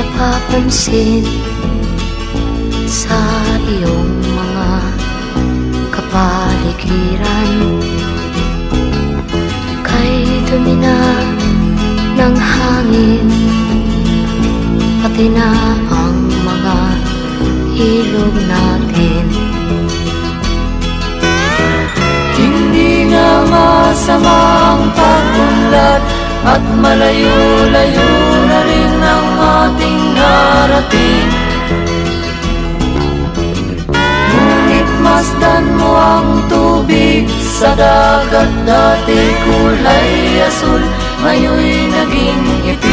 napapansin sa iyong mga kapaligiran. Kay dumi na ng hangin, pati na ang mga ilog natin. Hindi nga masama ang pag-unlad, at malayo-layo na rin ang ating narating. Ngunit masdan mo ang tubig sa dagat, dati kulay asul, ngayon'y naging itim.